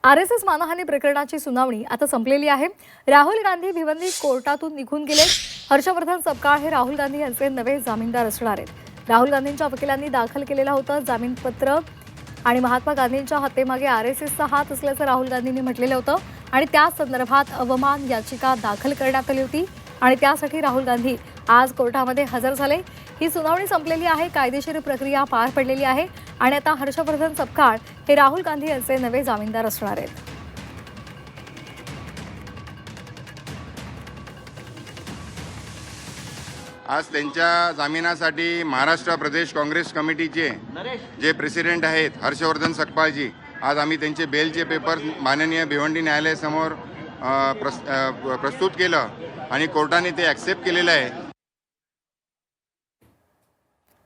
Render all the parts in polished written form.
RSS मानहानी प्रकरणाची सुनावणी आता संपलेली आहे। राहुल गांधी भिवंडी कोर्टातून निघून गेले। हर्षवर्धन सपकाळ हे राहुल गांधी यांचे नवे जामीनदार असणार आहेत। राहुल गांधींच्या वकिलांनी दाखल केलेलं होतं जामीनपत्र आणि महात्मा गांधींच्या हत्येमागे आरएसएसचा हात असल्याचं राहुल गांधींनी म्हटलेलं होतं आणि त्या संदर्भात अवमान याचिका दाखल करण्यात आली होती आणि त्यासाठी राहुल गांधी आज कोर्टामध्ये हजर झाले। ही सुनावणी संपलेली आहे, कायदेशीर प्रक्रिया पार पडलेली आहे आणि आता हर्षवर्धन सपकाळ हे राहुल गांधी यांचे नवे जामीनदार असणार आहेत। आज त्यांच्या जामिनासाठी महाराष्ट्र प्रदेश काँग्रेस कमिटीचे जे प्रेसिडेंट आहेत हर्षवर्धन सकपाळजी, आज आम्ही त्यांचे बेलचे पेपर माननीय भिवंडी न्यायालयासमोर प्रस्तुत केलं आणि कोर्टाने ते ॲक्सेप्ट केलेलं आहे।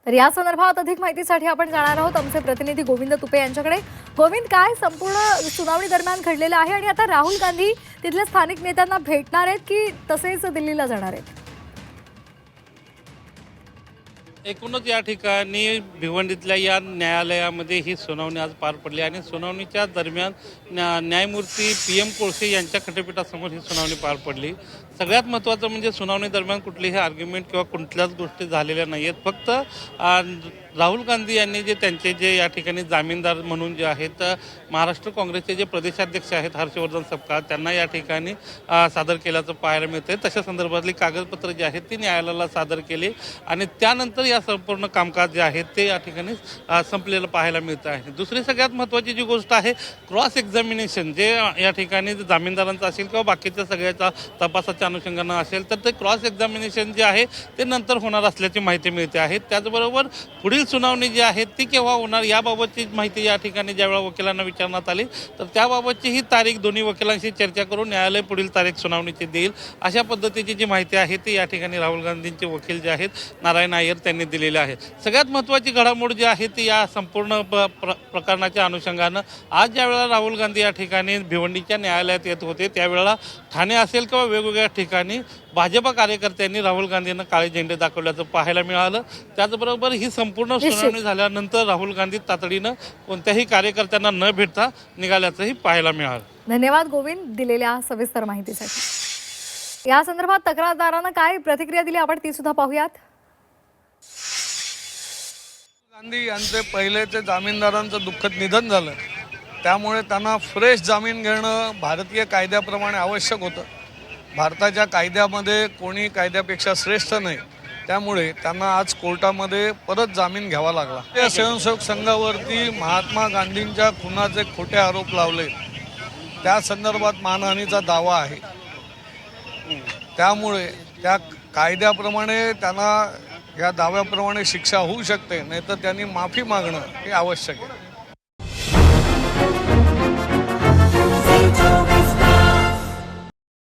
तर या संदर्भात अधिक माहितीसाठी आपण जाणार आहोत आमचे प्रतिनिधी गोविंद तुपे यांच्याकडे। गोविंद, काय संपूर्ण सुनावणी दरम्यान घडलेलं आहे आणि आता राहुल गांधी तिथल्या स्थानिक नेत्यांना भेटणार आहेत की तसेच दिल्लीला जाणार आहेत? एकूणच या ठिकाणी भिवंडीतल्या या न्यायालयामध्ये ही सुनावणी आज पार पडली आणि सुनावणीच्या दरम्यान न्यायमूर्ती PM कोळसे यांच्या खंडपीठासमोर ही सुनावणी पार पडली। सगळ्यात महत्त्वाचं म्हणजे सुनावणी दरम्यान कुठलीही आर्ग्युमेंट किंवा कुठल्याच गोष्टी झालेल्या नाही आहेत। फक्त राहुल गांधी यांनी जे त्यांचे जे या ठिकाणी जामीनदार म्हणून जे आहेत महाराष्ट्र काँग्रेसचे जे प्रदेशाध्यक्ष आहेत हर्षवर्धन सपकाळ, त्यांना या ठिकाणी सादर केल्याचं पाहायला मिळतंय। तशा संदर्भातली कागदपत्र जी आहेत ती न्यायालयाला सादर केली आणि त्यानंतर या संपूर्ण कामकाज जे आहे ते या ठिकाणी संपलेलं पाहायला मिळतं आहे। दुसरी सगळ्यात महत्त्वाची जी गोष्ट आहे क्रॉस एक्झामिनेशन, जे या ठिकाणी जामीनदारांचं असेल किंवा बाकीच्या सगळ्याच्या तपासाच्या अनुषंगानं असेल तर ते क्रॉस एक्झामिनेशन जे आहे ते नंतर होणार असल्याची माहिती मिळते आहे। त्याचबरोबर पुढील सुनावणी जी आहे ती केव्हा होणार याबाबतची माहिती या ठिकाणी ज्यावेळेला वकिलांना विचारण्यात आली तर त्याबाबतची ही तारीख दोन्ही वकिलांशी चर्चा करून न्यायालय पुढील तारीख सुनावणीची देईल, अशा पद्धतीची जी माहिती आहे ती या ठिकाणी राहुल गांधींचे वकील जे आहेत नारायण अय्यर त्यांनी दिलेले आहे। सगळ्यात महत्त्वाची घडामोड जी आहे ती या संपूर्ण प्रकरणाच्या अनुषंगानं आज ज्यावेळेला राहुल गांधी या ठिकाणी भिवंडीच्या न्यायालयात येत होते त्यावेळेला ठाणे असेल किंवा वेगवेगळ्या ठिकाणी भाजपा कार्यकर्त्यांनी राहुल गांधींना काळे झेंडे दाखवल्याचं पाहायला मिळालं। त्याचबरोबर ही संपूर्ण सुनावणी झाल्यानंतर राहुल गांधी तातडीनं कोणत्याही कार्यकर्त्यांना न भेटता निघाल्याचंही पाहायला मिळालं। धन्यवाद गोविंद दिलेल्या सविस्तर माहितीसाठी। या संदर्भात तक्रारदारांना काय प्रतिक्रिया दिली आपण ती सुद्धा पाहूयात। गांधी यांचे पहिलेचे जामीनदारांचं दुःखद निधन झालं, त्यामुळे त्यांना फ्रेश जामीन घेणं भारतीय कायद्याप्रमाणे आवश्यक होतं। भारताच्या कायद्यामध्ये कोणी कायद्यापेक्षा श्रेष्ठ नाही, त्यामुळे त्यांना आज कोर्टामध्ये परत जामीन घ्यावा लागला। या स्वयंसेवक संघावरती महात्मा गांधींच्या खुनाचे खोटे आरोप लावले, त्या संदर्भात मानहानीचा दावा आहे, त्यामुळे त्या कायद्याप्रमाणे त्यांना या दाव्याप्रमाणे शिक्षा होऊ शकते, नाहीतर त्यांनी माफी मागणं हे आवश्यक आहे।